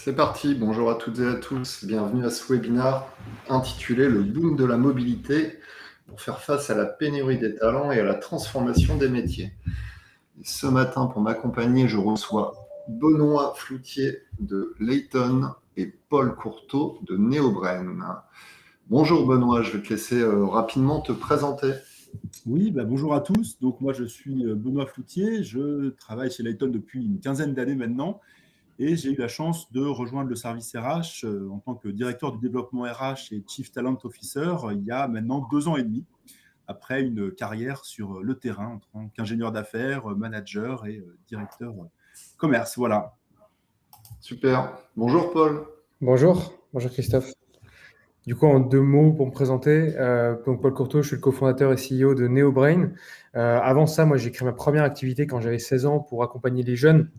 C'est parti, bonjour à toutes et à tous, bienvenue à ce webinaire intitulé Le boom de la mobilité pour faire face à la pénurie des talents et à la transformation des métiers. Et ce matin, pour m'accompagner, je reçois Benoît Floutier de Layton et Paul Courteau de Neobrain. Bonjour Benoît, je vais te laisser rapidement te présenter. Oui, bonjour à tous. Donc moi je suis Benoît Floutier, je travaille chez Layton depuis une quinzaine d'années maintenant et j'ai eu la chance de rejoindre le service RH en tant que directeur du développement RH et Chief Talent Officer il y a maintenant 2 ans et demi, après une carrière sur le terrain en tant qu'ingénieur d'affaires, manager et directeur commerce. Voilà. Super, bonjour Paul. Bonjour Christophe. Du coup, en 2 mots pour me présenter, donc Paul Courteau, je suis le cofondateur et CEO de Neobrain. Avant ça, moi, j'ai créé ma première activité quand j'avais 16 ans pour accompagner les jeunes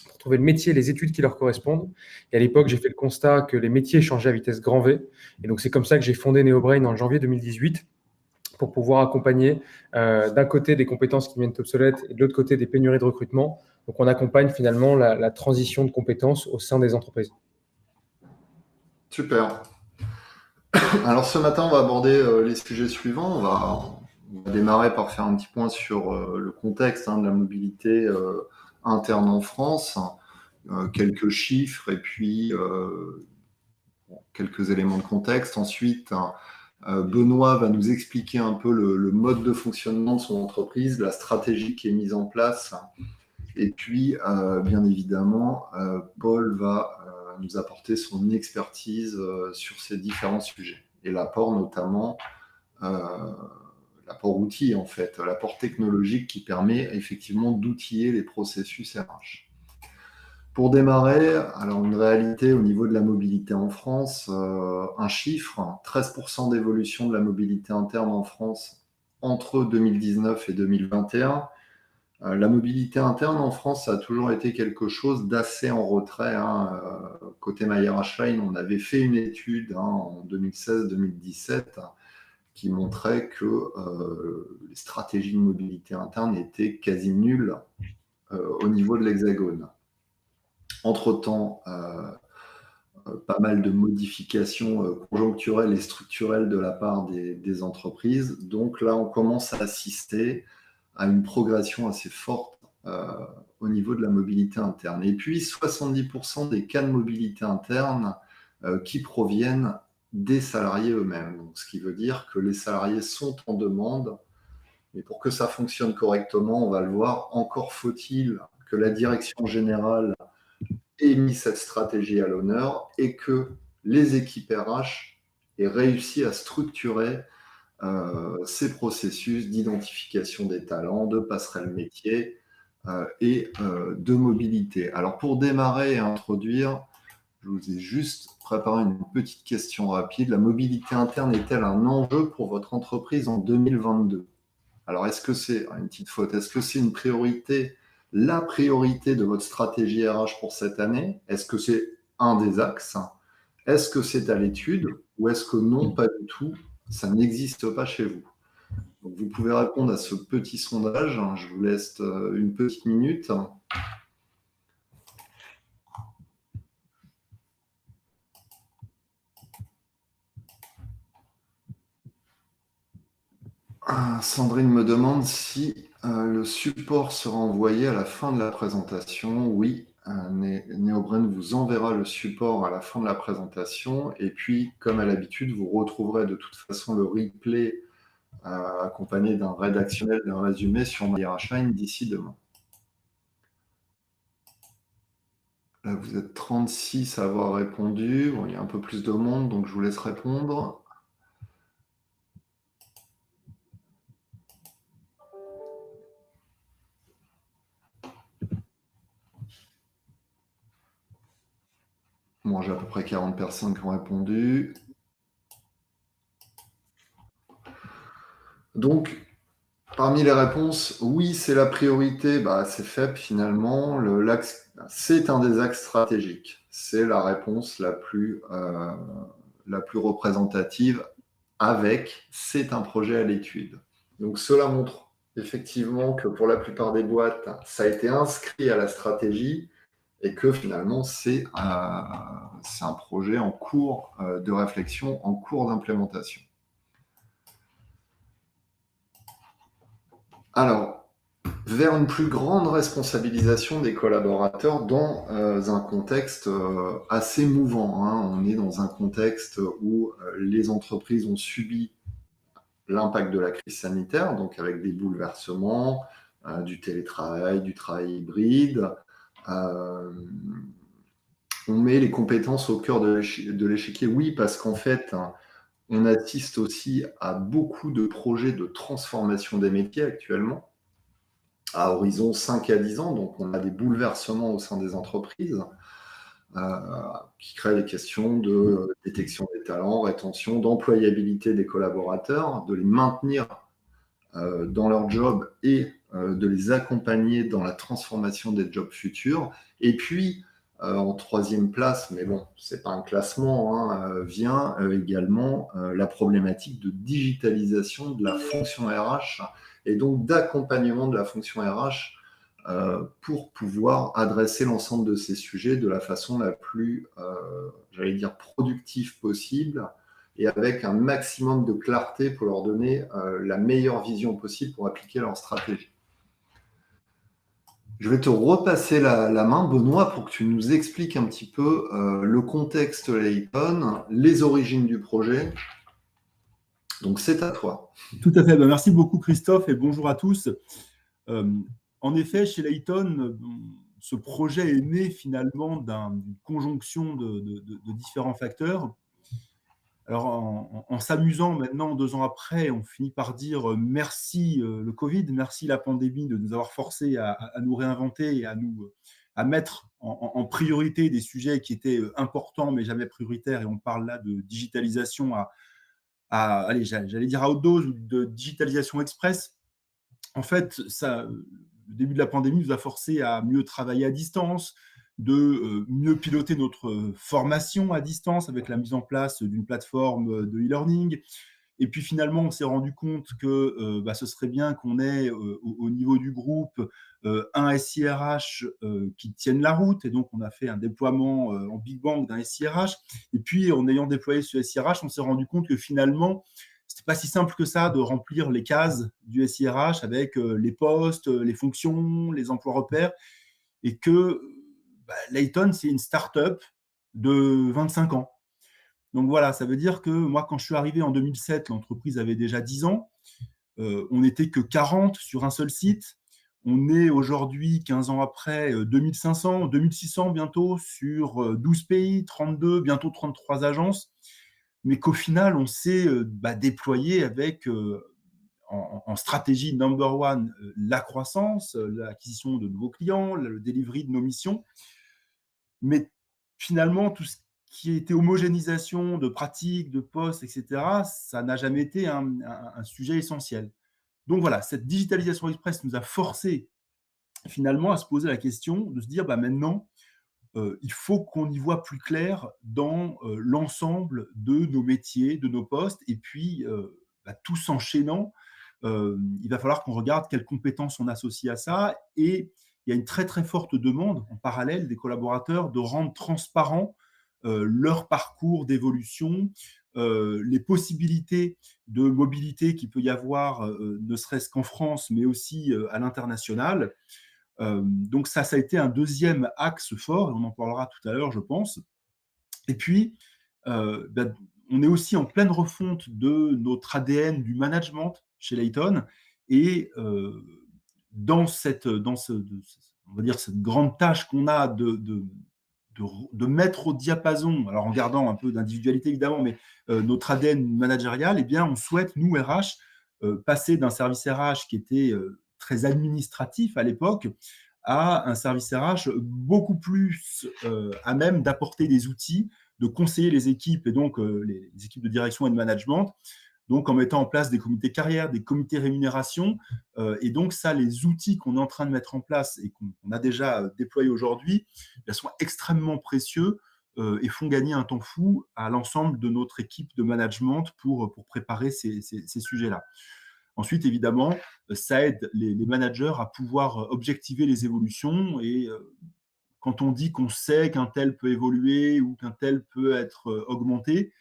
pour trouver le métier et les études qui leur correspondent. Et à l'époque, j'ai fait le constat que les métiers changeaient à vitesse grand V. Et donc, c'est comme ça que j'ai fondé Neobrain en janvier 2018 pour pouvoir accompagner d'un côté des compétences qui deviennent obsolètes et de l'autre côté des pénuries de recrutement. Donc, on accompagne finalement la transition de compétences au sein des entreprises. Super. Alors ce matin, on va aborder les sujets suivants. On va démarrer par faire un petit point sur le contexte de la mobilité interne en France, quelques chiffres et puis quelques éléments de contexte. Ensuite, Benoît va nous expliquer un peu le mode de fonctionnement de son entreprise, la stratégie qui est mise en place. Et puis, bien évidemment, Paul va nous apporter son expertise sur ces différents sujets. Et l'apport notamment, l'apport outil en fait, l'apport technologique qui permet effectivement d'outiller les processus RH. Pour démarrer, alors une réalité au niveau de la mobilité en France, un chiffre, 13% d'évolution de la mobilité interne en France entre 2019 et 2021. La mobilité interne en France, ça a toujours été quelque chose d'assez en retrait. Côté MyRH-Line, on avait fait une étude en 2016-2017 qui montrait que les stratégies de mobilité interne étaient quasi nulles au niveau de l'Hexagone. Entre-temps, pas mal de modifications conjoncturelles et structurelles de la part des entreprises. Donc là, on commence à assister à une progression assez forte au niveau de la mobilité interne. Et puis, 70% des cas de mobilité interne qui proviennent des salariés eux-mêmes. Donc, ce qui veut dire que les salariés sont en demande. Et pour que ça fonctionne correctement, on va le voir, encore faut-il que la direction générale ait mis cette stratégie à l'honneur et que les équipes RH aient réussi à structurer ces processus d'identification des talents, de passerelle métier et de mobilité. Alors pour démarrer et introduire, je vous ai juste préparé une petite question rapide. La mobilité interne est-elle un enjeu pour votre entreprise en 2022? Alors est-ce que c'est une petite faute? Est-ce que c'est une priorité, la priorité de votre stratégie RH pour cette année? Est-ce que c'est un des axes? Est-ce que c'est à l'étude ou est-ce que non, pas du tout? Ça n'existe pas chez vous. Donc, vous pouvez répondre à ce petit sondage. Je vous laisse une petite minute. Sandrine me demande si le support sera envoyé à la fin de la présentation. Oui, Neobrain vous enverra le support à la fin de la présentation. Et puis, comme à l'habitude, vous retrouverez de toute façon le replay accompagné d'un rédactionnel, d'un résumé sur MyRH-Line d'ici demain. Là, vous êtes 36 à avoir répondu. Bon, il y a un peu plus de monde, donc je vous laisse répondre. Bon, j'ai à peu près 40 personnes qui ont répondu. Donc, parmi les réponses, oui, c'est la priorité, c'est fait finalement. C'est un des axes stratégiques. C'est la réponse la plus représentative avec « c'est un projet à l'étude ». Donc, cela montre effectivement que pour la plupart des boîtes, ça a été inscrit à la stratégie, et que finalement, c'est un projet en cours de réflexion, en cours d'implémentation. Alors, vers une plus grande responsabilisation des collaborateurs dans un contexte assez mouvant, hein. On est dans un contexte où les entreprises ont subi l'impact de la crise sanitaire, donc avec des bouleversements, du télétravail, du travail hybride. On met les compétences au cœur de l'échiquier, oui, parce qu'en fait, on assiste aussi à beaucoup de projets de transformation des métiers actuellement, à horizon 5 à 10 ans, donc on a des bouleversements au sein des entreprises qui créent des questions de détection des talents, rétention, d'employabilité des collaborateurs, de les maintenir dans leur job et de les accompagner dans la transformation des jobs futurs. Et puis, en troisième place, mais bon, c'est pas un classement, hein, vient également la problématique de digitalisation de la fonction RH et donc d'accompagnement de la fonction RH pour pouvoir adresser l'ensemble de ces sujets de la façon la plus, j'allais dire, productive possible et avec un maximum de clarté pour leur donner la meilleure vision possible pour appliquer leur stratégie. Je vais te repasser la main, Benoît, pour que tu nous expliques un petit peu le contexte Layton, les origines du projet. Donc, c'est à toi. Tout à fait. Merci beaucoup, Christophe, et bonjour à tous. En effet, chez Layton, ce projet est né finalement d'une conjonction de différents facteurs. Alors, en s'amusant maintenant, 2 ans après, on finit par dire merci le Covid, merci la pandémie de nous avoir forcés à nous réinventer et à mettre en priorité des sujets qui étaient importants mais jamais prioritaires. Et on parle là de digitalisation allez, j'allais dire à haute dose ou de digitalisation express. En fait, le début de la pandémie nous a forcés à mieux travailler à distance, de mieux piloter notre formation à distance avec la mise en place d'une plateforme de e-learning. Et puis finalement, on s'est rendu compte que ce serait bien qu'on ait au niveau du groupe un SIRH qui tienne la route. Et donc, on a fait un déploiement en Big Bang d'un SIRH. Et puis, en ayant déployé ce SIRH, on s'est rendu compte que finalement, c'était pas si simple que ça de remplir les cases du SIRH avec les postes, les fonctions, les emplois repères. Et que Layton, c'est une start-up de 25 ans. Donc voilà, ça veut dire que moi, quand je suis arrivé en 2007, l'entreprise avait déjà 10 ans. On n'était que 40 sur un seul site. On est aujourd'hui, 15 ans après, 2500, 2600 bientôt sur 12 pays, 32, bientôt 33 agences. Mais qu'au final, on s'est déployé avec en stratégie number one la croissance, l'acquisition de nouveaux clients, le delivery de nos missions. Mais finalement, tout ce qui était homogénéisation de pratiques, de postes, etc., ça n'a jamais été un sujet essentiel. Donc voilà, cette digitalisation express nous a forcé finalement à se poser la question de se dire maintenant, il faut qu'on y voit plus clair dans l'ensemble de nos métiers, de nos postes, et puis tout s'enchaînant, il va falloir qu'on regarde quelles compétences on associe à ça. Et il y a une très très forte demande en parallèle des collaborateurs de rendre transparent leur parcours d'évolution, les possibilités de mobilité qu'il peut y avoir, ne serait-ce qu'en France, mais aussi à l'international. Donc ça a été un deuxième axe fort, et on en parlera tout à l'heure, je pense. Et puis, on est aussi en pleine refonte de notre ADN du management chez Layton, et dans cette grande tâche qu'on a de mettre au diapason, alors en gardant un peu d'individualité évidemment, mais notre ADN managérial, eh bien, on souhaite, nous, RH, passer d'un service RH qui était très administratif à l'époque à un service RH beaucoup plus à même d'apporter des outils, de conseiller les équipes et donc les équipes de direction et de management, donc en mettant en place des comités carrière, des comités rémunération. Et donc ça, les outils qu'on est en train de mettre en place et qu'on a déjà déployés aujourd'hui, ils sont extrêmement précieux et font gagner un temps fou à l'ensemble de notre équipe de management pour préparer ces sujets-là. Ensuite, évidemment, ça aide les managers à pouvoir objectiver les évolutions et quand on dit qu'on sait qu'un tel peut évoluer ou qu'un tel peut être augmenté.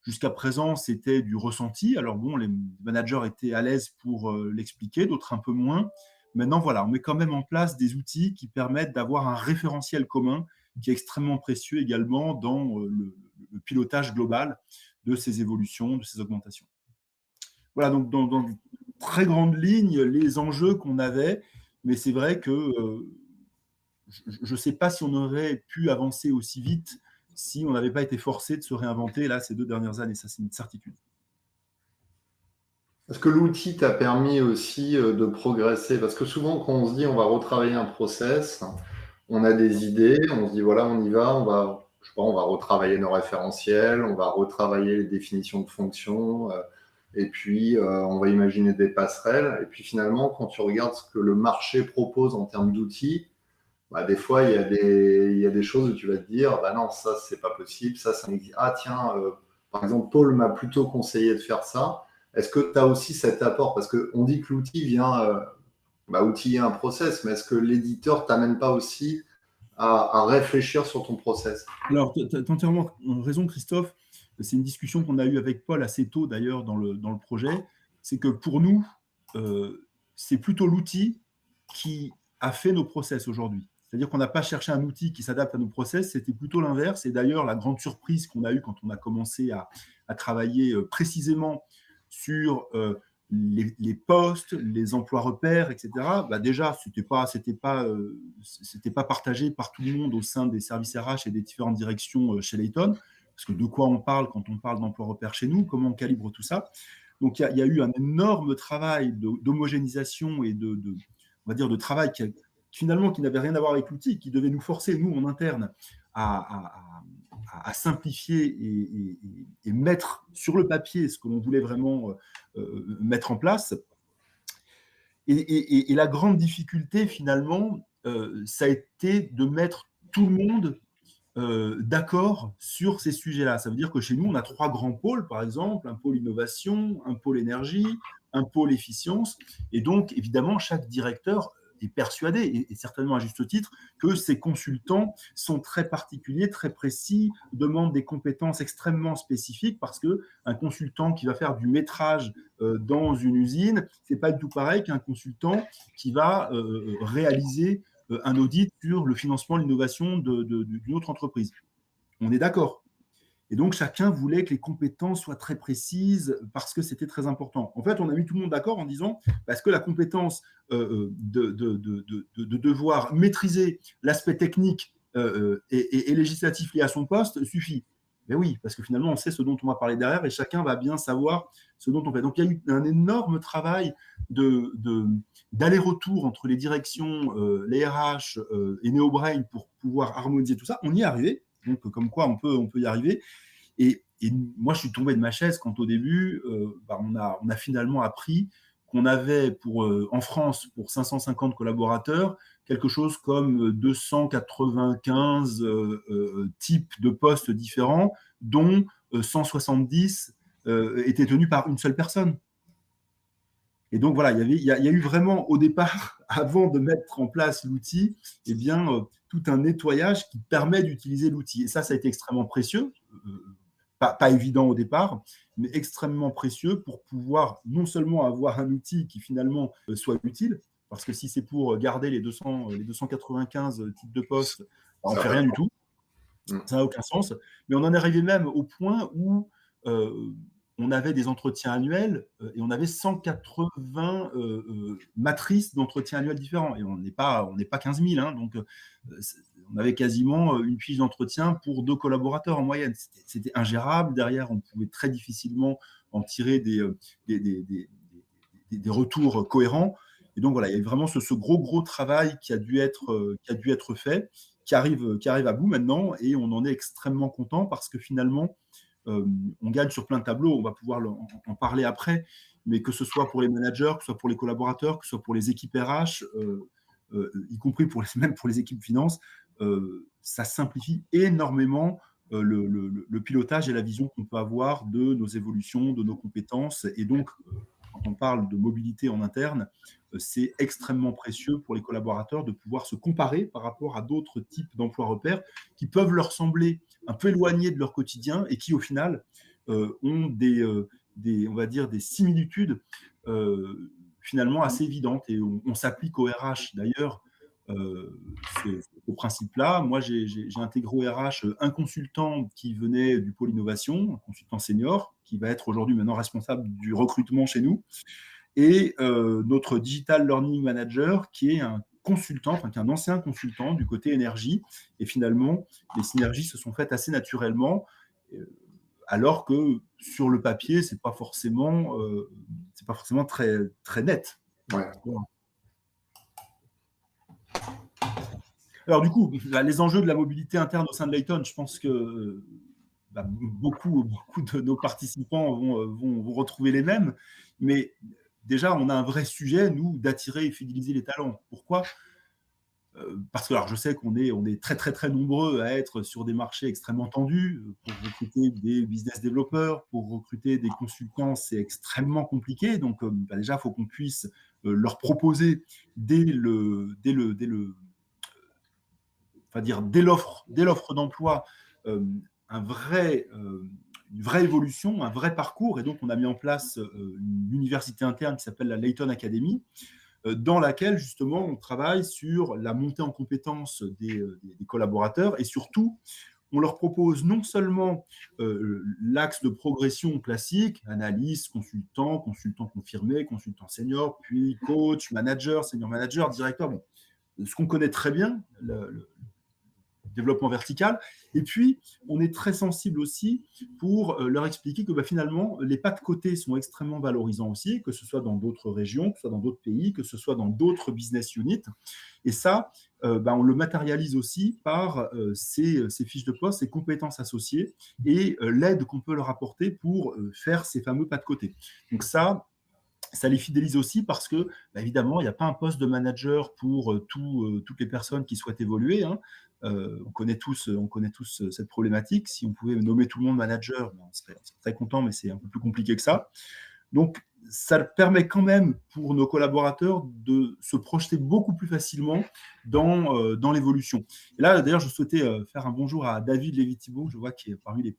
Jusqu'à présent, c'était du ressenti. Alors bon, les managers étaient à l'aise pour l'expliquer, d'autres un peu moins. Maintenant, voilà, on met quand même en place des outils qui permettent d'avoir un référentiel commun qui est extrêmement précieux également dans le pilotage global de ces évolutions, de ces augmentations. Voilà, donc dans très grandes lignes, les enjeux qu'on avait, mais c'est vrai que je ne sais pas si on aurait pu avancer aussi vite si on n'avait pas été forcé de se réinventer là ces 2 dernières années. Ça, c'est une certitude. Est-ce que l'outil t'a permis aussi de progresser? Parce que souvent, quand on se dit on va retravailler un process, on a des idées, on se dit voilà, on y va, je sais pas, on va retravailler nos référentiels, on va retravailler les définitions de fonctions, et puis on va imaginer des passerelles. Et puis finalement, quand tu regardes ce que le marché propose en termes d'outils, bah, des fois, il y a des choses où tu vas te dire, bah non, ça, c'est pas possible, ça n'existe. Ah tiens, par exemple, Paul m'a plutôt conseillé de faire ça. Est-ce que tu as aussi cet apport? Parce qu'on dit que l'outil vient outiller un process, mais est-ce que l'éditeur t'amène pas aussi à réfléchir sur ton process? Alors, tu as entièrement raison, Christophe. C'est une discussion qu'on a eue avec Paul assez tôt, d'ailleurs, dans le projet. C'est que pour nous, c'est plutôt l'outil qui a fait nos process aujourd'hui. C'est-à-dire qu'on n'a pas cherché un outil qui s'adapte à nos process, c'était plutôt l'inverse. Et d'ailleurs, la grande surprise qu'on a eue quand on a commencé à travailler précisément sur les postes, les emplois repères, etc. Bah déjà, c'était pas partagé par tout le monde au sein des services RH et des différentes directions chez Layton. Parce que de quoi on parle quand on parle d'emplois repères chez nous? Comment on calibre tout ça? Donc, il y a eu un énorme travail d'homogénéisation et on va dire, de travail qui n'avait rien à voir avec l'outil, qui devait nous forcer, nous, en interne, à simplifier et mettre sur le papier ce que l'on voulait vraiment mettre en place. Et la grande difficulté, finalement, ça a été de mettre tout le monde d'accord sur ces sujets-là. Ça veut dire que chez nous, on a 3 grands pôles, par exemple, un pôle innovation, un pôle énergie, un pôle efficience. Et donc, évidemment, chaque directeur est persuadé, et certainement à juste titre, que ces consultants sont très particuliers, très précis, demandent des compétences extrêmement spécifiques, parce qu'un consultant qui va faire du métrage dans une usine, ce n'est pas du tout pareil qu'un consultant qui va réaliser un audit sur le financement, l'innovation d'une autre entreprise. On est d'accord. Et donc, chacun voulait que les compétences soient très précises parce que c'était très important. En fait, on a mis tout le monde d'accord en disant parce que la compétence de devoir maîtriser l'aspect technique et législatif lié à son poste suffit. Mais oui, parce que finalement, on sait ce dont on va parler derrière et chacun va bien savoir ce dont on fait. Donc, il y a eu un énorme travail d'aller-retour entre les directions, les RH et NeoBrain pour pouvoir harmoniser tout ça. On y est arrivé. Donc, comme quoi, on peut y arriver. Et moi, je suis tombé de ma chaise quand au début, on a finalement appris qu'on avait en France, pour 550 collaborateurs, quelque chose comme 295 types de postes différents, dont 170 étaient tenus par une seule personne. Et donc, voilà, il y a eu vraiment, au départ, avant de mettre en place l'outil, tout un nettoyage qui permet d'utiliser l'outil. Et ça a été extrêmement précieux, pas évident au départ, mais extrêmement précieux pour pouvoir non seulement avoir un outil qui finalement soit utile, parce que si c'est pour garder les 295 types de postes, on ne fait rien du tout. Ça n'a aucun sens. Mais on en est arrivé même au point où on avait des entretiens annuels et on avait 180 matrices d'entretiens annuels différents. Et on n'est pas 15 000. Hein, donc, on avait quasiment une fiche d'entretien pour 2 collaborateurs en moyenne. C'était ingérable. Derrière, on pouvait très difficilement en tirer des retours cohérents. Et donc, voilà, il y a vraiment ce gros travail qui a dû être fait, qui arrive à bout maintenant. Et on en est extrêmement content parce que finalement, on gagne sur plein de tableaux, on va pouvoir en parler après, mais que ce soit pour les managers, que ce soit pour les collaborateurs, que ce soit pour les équipes RH, y compris même pour les équipes finance, ça simplifie énormément le pilotage et la vision qu'on peut avoir de nos évolutions, de nos compétences, et donc, quand on parle de mobilité en interne, c'est extrêmement précieux pour les collaborateurs de pouvoir se comparer par rapport à d'autres types d'emplois repères qui peuvent leur sembler un peu éloignés de leur quotidien et qui, au final, ont on va dire des similitudes finalement assez évidentes. Et on s'applique au RH, d'ailleurs, ce principe-là. Moi, j'ai intégré au RH un consultant qui venait du pôle innovation, un consultant senior, qui va être aujourd'hui maintenant responsable du recrutement chez nous, et notre digital learning manager, qui est un consultant, enfin qui est un ancien consultant du côté énergie. Et finalement, les synergies se sont faites assez naturellement, alors que sur le papier, c'est pas forcément très, très net. Ouais. Alors du coup, les enjeux de la mobilité interne au sein de Layton, je pense que beaucoup de nos participants vont retrouver les mêmes. Mais déjà, on a un vrai sujet, nous, d'attirer et fidéliser les talents. Pourquoi ? Parce que alors, je sais qu'on est très, très, très nombreux à être sur des marchés extrêmement tendus. Pour recruter des business développeurs, pour recruter des consultants, c'est extrêmement compliqué. Donc, déjà, il faut qu'on puisse leur proposer dès l'offre d'emploi une vraie évolution, un vrai parcours. Et donc, on a mis en place une université interne qui s'appelle la Layton Academy, dans laquelle, justement, on travaille sur la montée en compétences des collaborateurs et surtout, on leur propose non seulement l'axe de progression classique, analyste, consultant confirmé, consultant senior, puis coach, manager, senior manager, directeur, bon, ce qu'on connaît très bien, le développement vertical. Et puis, on est très sensible aussi pour leur expliquer que finalement, les pas de côté sont extrêmement valorisants aussi, que ce soit dans d'autres régions, que ce soit dans d'autres pays, que ce soit dans d'autres business units. Et ça, on le matérialise aussi par ces fiches de poste, ces compétences associées et l'aide qu'on peut leur apporter pour faire ces fameux pas de côté. Donc ça les fidélise aussi parce que, évidemment, il n'y a pas un poste de manager pour toutes les personnes qui souhaitent évoluer. Hein. On connaît tous cette problématique. Si on pouvait nommer tout le monde manager, on serait très content, mais c'est un peu plus compliqué que ça. Donc, ça permet quand même pour nos collaborateurs de se projeter beaucoup plus facilement dans l'évolution. Et là, d'ailleurs, je souhaitais faire un bonjour à David Lévy-Thibault, je vois qu'il est parmi les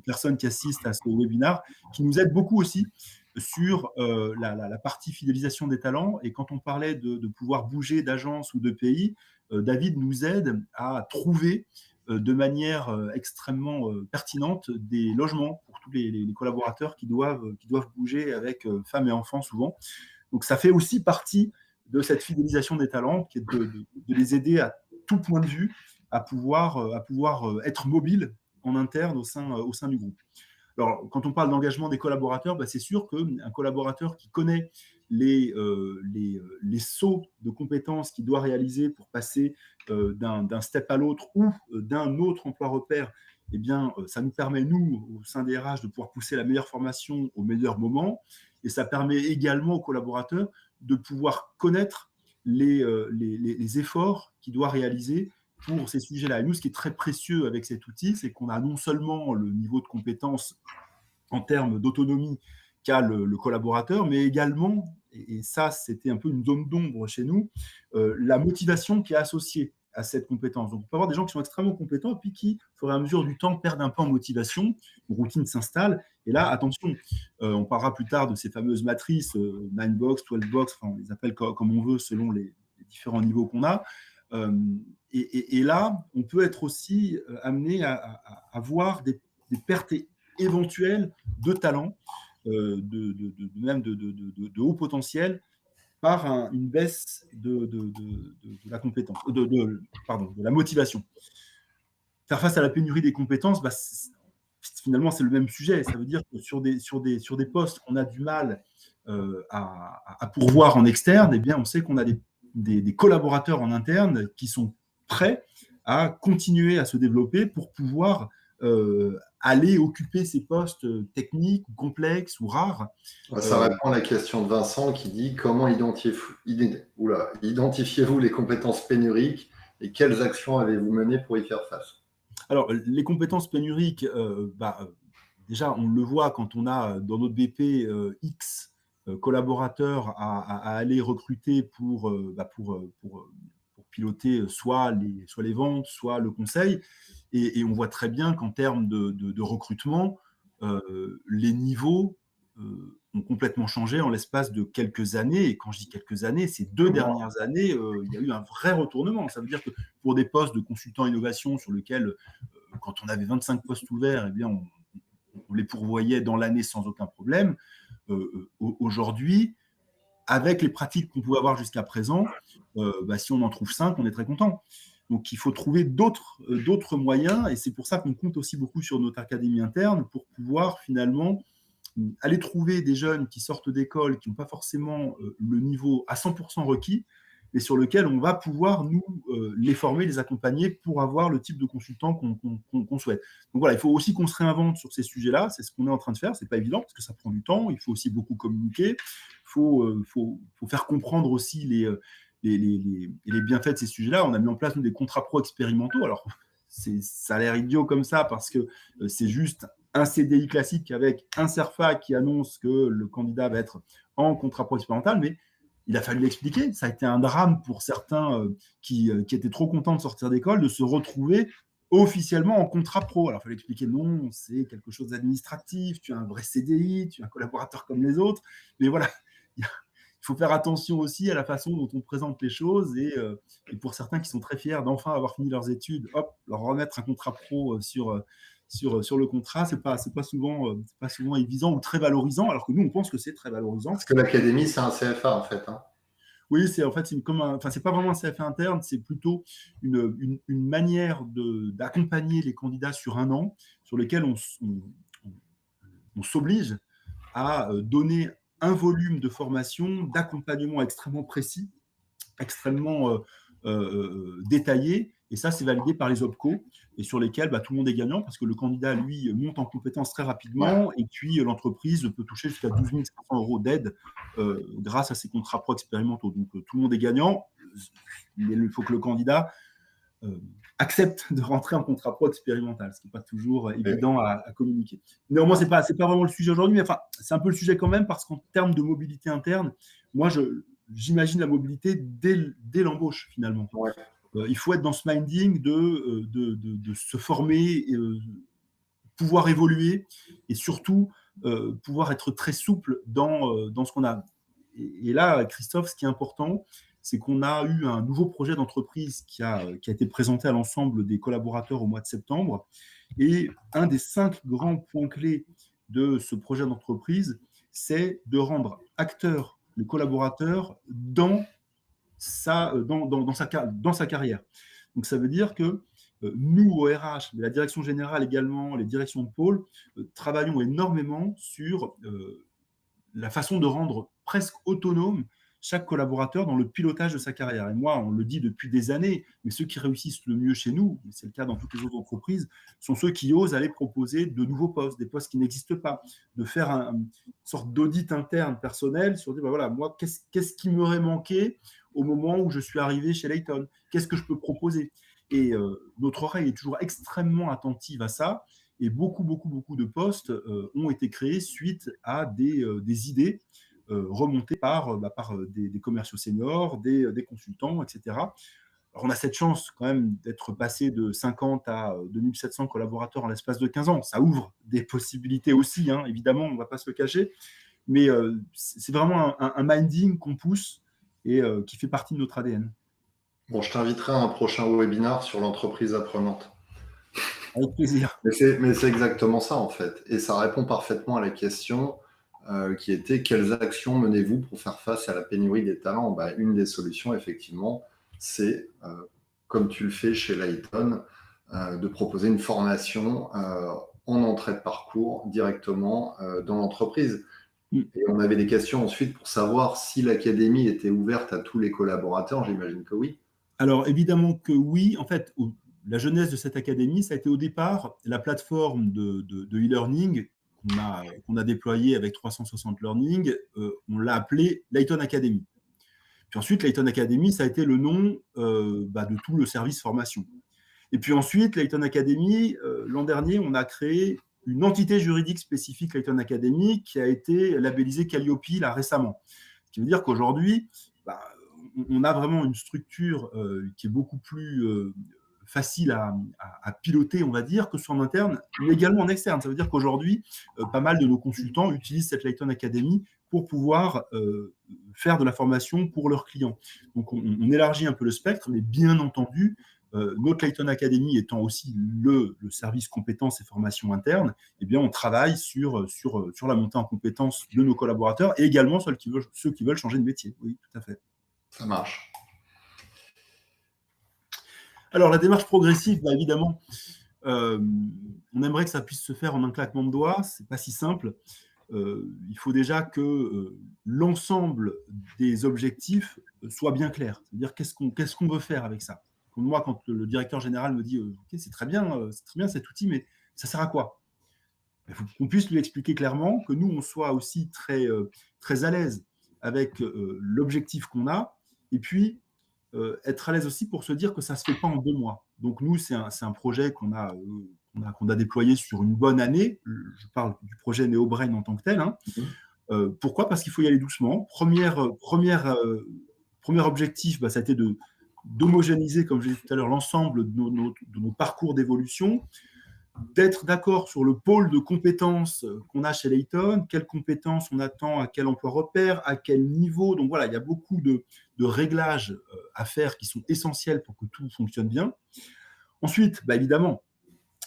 personnes qui assistent à ce webinaire, qui nous aide beaucoup aussi sur la partie fidélisation des talents. Et quand on parlait de pouvoir bouger d'agence ou de pays, David nous aide à trouver de manière extrêmement pertinente des logements pour tous les collaborateurs qui doivent bouger avec femmes et enfants souvent. Donc ça fait aussi partie de cette fidélisation des talents, qui est de les aider à tout point de vue à pouvoir être mobiles en interne au sein du groupe. Alors, quand on parle d'engagement des collaborateurs, c'est sûr qu'un collaborateur qui connaît les sauts de compétences qu'il doit réaliser pour passer d'un step à l'autre ou d'un autre emploi repère, eh bien, ça nous permet, nous, au sein des RH, de pouvoir pousser la meilleure formation au meilleur moment. Et ça permet également aux collaborateurs de pouvoir connaître les efforts qu'il doit réaliser pour ces sujets-là. Et nous, ce qui est très précieux avec cet outil, c'est qu'on a non seulement le niveau de compétence en termes d'autonomie qu'a le collaborateur, mais également, et ça, c'était un peu une zone d'ombre chez nous, la motivation qui est associée à cette compétence. Donc, on peut avoir des gens qui sont extrêmement compétents et puis qui, au fur et à mesure du temps, perdent un peu en motivation, une routine s'installe. Et là, attention, on parlera plus tard de ces fameuses matrices, 9box, 12box, enfin, on les appelle comme on veut selon les différents niveaux qu'on a. Et là, on peut être aussi amené à avoir des pertes éventuelles de talent, même de haut potentiel, par une baisse de la compétence, de la motivation. Faire face à la pénurie des compétences, finalement, c'est le même sujet. Ça veut dire que sur des postes qu'on a du mal à pourvoir en externe, eh bien, on sait qu'on a des collaborateurs en interne qui sont prêts à continuer à se développer pour pouvoir aller occuper ces postes techniques, complexes ou rares. Ça répond à la question de Vincent qui dit comment identifiez-vous les compétences pénuriques et quelles actions avez-vous menées pour y faire face ? Alors, les compétences pénuriques, déjà, on le voit quand on a dans notre BP X collaborateurs à aller recruter pour piloter soit les ventes, soit le conseil. Et on voit très bien qu'en termes de recrutement, les niveaux ont complètement changé en l'espace de quelques années. Et quand je dis quelques années, ces 2 dernières années, il y a eu un vrai retournement. Ça veut dire que pour des postes de consultant innovation sur lesquels, quand on avait 25 postes ouverts, eh bien, on les pourvoyait dans l'année sans aucun problème. Aujourd'hui, avec les pratiques qu'on pouvait avoir jusqu'à présent, si on en trouve 5, on est très content. Donc, il faut trouver d'autres moyens, et c'est pour ça qu'on compte aussi beaucoup sur notre académie interne pour pouvoir finalement aller trouver des jeunes qui sortent d'école, qui n'ont pas forcément le niveau à 100% requis, et sur lequel on va pouvoir, nous, les former, les accompagner pour avoir le type de consultant qu'on souhaite. Donc voilà, il faut aussi qu'on se réinvente sur ces sujets-là, c'est ce qu'on est en train de faire, c'est pas évident, parce que ça prend du temps, il faut aussi beaucoup communiquer, il faut faire comprendre aussi les bienfaits de ces sujets-là. On a mis en place, nous, des contrats pro expérimentaux. Alors, ça a l'air idiot comme ça, parce que c'est juste un CDI classique avec un CERFA qui annonce que le candidat va être en contrat pro expérimental, mais il a fallu l'expliquer. Ça a été un drame pour certains qui étaient trop contents de sortir d'école, de se retrouver officiellement en contrat pro. Alors, il fallait expliquer, non, c'est quelque chose d'administratif, tu as un vrai CDI, tu es un collaborateur comme les autres. Mais voilà, il faut faire attention aussi à la façon dont on présente les choses. Et pour certains qui sont très fiers d'enfin avoir fini leurs études, hop, leur remettre un contrat pro sur le contrat, c'est pas souvent évident ou très valorisant, alors que nous, on pense que c'est très valorisant. Parce que l'académie, c'est un CFA, en fait. Hein. Oui, c'est pas vraiment un CFA interne, c'est plutôt une manière d'accompagner les candidats sur un an, sur lesquels on s'oblige à donner un volume de formation, d'accompagnement extrêmement précis, extrêmement détaillé, et ça, c'est validé par les OPCO, et sur lesquels tout le monde est gagnant, parce que le candidat, lui, monte en compétences très rapidement, et puis l'entreprise peut toucher jusqu'à 12 500 € d'aide grâce à ces contrats pro expérimentaux. Donc, tout le monde est gagnant, mais il faut que le candidat accepte de rentrer en contrat pro expérimental, ce qui n'est pas toujours évident à communiquer. Néanmoins, ce n'est pas vraiment le sujet aujourd'hui, mais enfin, c'est un peu le sujet quand même, parce qu'en termes de mobilité interne, moi, j'imagine la mobilité dès l'embauche, finalement. Ouais. Il faut être dans ce minding de se former, pouvoir évoluer, et surtout pouvoir être très souple dans ce qu'on a. Et là, Christophe, ce qui est important, c'est qu'on a eu un nouveau projet d'entreprise qui a été présenté à l'ensemble des collaborateurs au mois de septembre. Et un des 5 grands points clés de ce projet d'entreprise, c'est de rendre acteur le collaborateur dans sa carrière. Donc, ça veut dire que nous, au RH, mais la direction générale également, les directions de pôle, travaillons énormément sur la façon de rendre presque autonome chaque collaborateur dans le pilotage de sa carrière. Et moi, on le dit depuis des années, mais ceux qui réussissent le mieux chez nous, et c'est le cas dans toutes les autres entreprises, sont ceux qui osent aller proposer de nouveaux postes, des postes qui n'existent pas, de faire une sorte d'audit interne personnel sur dire, voilà, moi, qu'est-ce qui m'aurait manqué au moment où je suis arrivé chez Layton? Qu'est-ce que je peux proposer? Et notre oreille est toujours extrêmement attentive à ça, et beaucoup de postes ont été créés suite à des idées remontées par des commerciaux seniors, des consultants, etc. Alors, on a cette chance quand même d'être passé de 50 à 2700 collaborateurs en l'espace de 15 ans. Ça ouvre des possibilités aussi, hein, évidemment, on ne va pas se le cacher, mais c'est vraiment un minding qu'on pousse et qui fait partie de notre ADN. Bon, je t'inviterai à un prochain webinaire sur l'entreprise apprenante. Avec plaisir. Mais c'est exactement ça, en fait. Et ça répond parfaitement à la question qui était « Quelles actions menez-vous pour faire face à la pénurie des talents ?» Une des solutions, effectivement, c'est, comme tu le fais chez Layton, de proposer une formation en entrée de parcours directement dans l'entreprise. Et on avait des questions ensuite pour savoir si l'académie était ouverte à tous les collaborateurs. J'imagine que oui. Alors, évidemment que oui. En fait, la jeunesse de cette académie, ça a été au départ la plateforme de e-learning qu'on a déployée avec 360 Learning. On l'a appelée Layton Academy. Puis ensuite, Layton Academy, ça a été le nom de tout le service formation. Et puis ensuite, Layton Academy, l'an dernier, on a créé une entité juridique spécifique Layton Academy qui a été labellisée Calliope là récemment. Ce qui veut dire qu'aujourd'hui, on a vraiment une structure qui est beaucoup plus facile à piloter, on va dire, que ce soit en interne, mais également en externe. Ça veut dire qu'aujourd'hui, pas mal de nos consultants utilisent cette Layton Academy pour pouvoir faire de la formation pour leurs clients. Donc, on élargit un peu le spectre, mais bien entendu, notre Layton Academy étant aussi le service compétences et formation interne, eh bien, on travaille sur la montée en compétences de nos collaborateurs et également ceux qui veulent changer de métier. Oui, tout à fait. Ça marche. Alors, la démarche progressive, évidemment, on aimerait que ça puisse se faire en un claquement de doigts. Ce n'est pas si simple. Il faut déjà que l'ensemble des objectifs soit bien clair. C'est-à-dire qu'est-ce qu'on veut faire avec ça. Comme moi, quand le directeur général me dit okay, c'est très bien cet outil, mais ça sert à quoi? Il faut qu'on puisse lui expliquer clairement, que nous, on soit aussi très, très à l'aise avec l'objectif qu'on a, et puis être à l'aise aussi pour se dire que ça ne se fait pas en 2 mois. Donc nous, c'est un projet qu'on a déployé sur une bonne année. Je parle du projet NeoBrain en tant que tel. Hein. Pourquoi? Parce qu'il faut y aller doucement. Premier objectif, ça a été d'homogénéiser, comme je l'ai dit tout à l'heure, l'ensemble de nos parcours d'évolution, d'être d'accord sur le pôle de compétences qu'on a chez Layton, quelles compétences on attend, à quel emploi repère, à quel niveau. Donc voilà, il y a beaucoup de réglages à faire qui sont essentiels pour que tout fonctionne bien. Ensuite, évidemment,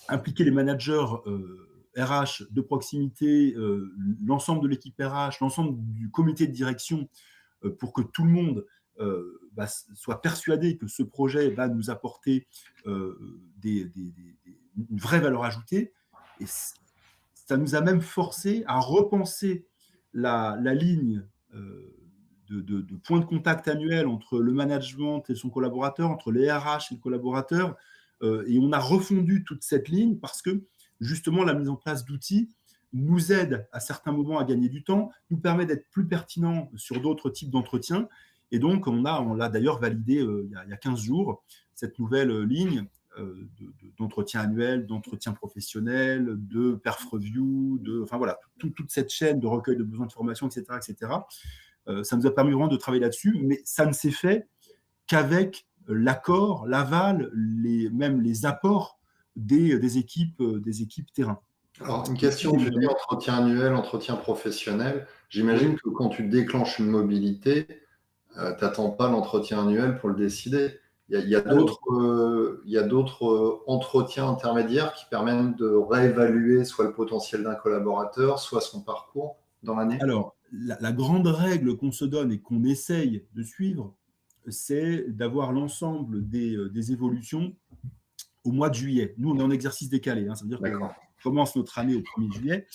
impliquer les managers RH de proximité, l'ensemble de l'équipe RH, l'ensemble du comité de direction, pour que tout le monde soit persuadé que ce projet va nous apporter une vraie valeur ajoutée. Et ça nous a même forcé à repenser la ligne de points de contact annuel entre le management et son collaborateur, entre les RH et le collaborateur. Et on a refondu toute cette ligne parce que justement la mise en place d'outils nous aide à certains moments à gagner du temps, nous permet d'être plus pertinent sur d'autres types d'entretiens. Et donc, on l'a d'ailleurs validé il y a 15 jours, cette nouvelle ligne d'entretien annuel, d'entretien professionnel, de perf review, enfin voilà, toute cette chaîne de recueil de besoins de formation, etc. etc. Ça nous a permis vraiment de travailler là-dessus, mais ça ne s'est fait qu'avec l'accord, l'aval, même les apports des équipes terrain. Alors, une question, tu dis entretien annuel, entretien professionnel. J'imagine que quand tu déclenches une mobilité, tu n'attends pas l'entretien annuel pour le décider. Il y a d'autres entretiens intermédiaires qui permettent de réévaluer soit le potentiel d'un collaborateur, soit son parcours dans l'année. Alors, la grande règle qu'on se donne et qu'on essaye de suivre, c'est d'avoir l'ensemble des évolutions au mois de juillet. Nous, on est en exercice décalé. Ça veut dire qu'on commence notre année au 1er juillet.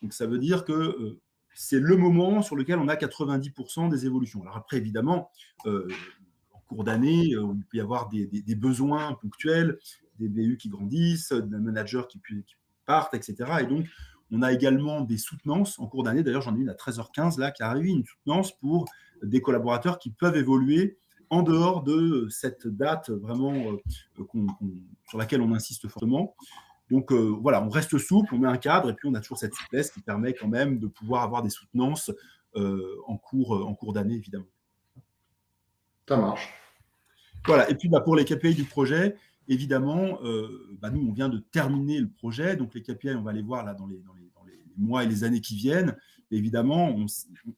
Donc, ça veut dire que c'est le moment sur lequel on a 90% des évolutions. Alors après, évidemment, en cours d'année, il peut y avoir des besoins ponctuels, des BU qui grandissent, des managers qui partent, etc. Et donc, on a également des soutenances en cours d'année. D'ailleurs, j'en ai une à 13h15 là, qui arrive, une soutenance pour des collaborateurs qui peuvent évoluer en dehors de cette date vraiment sur laquelle on insiste fortement. Donc voilà, on reste souple, on met un cadre et puis on a toujours cette souplesse qui permet quand même de pouvoir avoir des soutenances en cours d'année, évidemment. Ça marche. Voilà, et puis pour les KPI du projet, évidemment, nous, on vient de terminer le projet, donc les KPI, on va les voir là dans les mois et les années qui viennent. Et évidemment,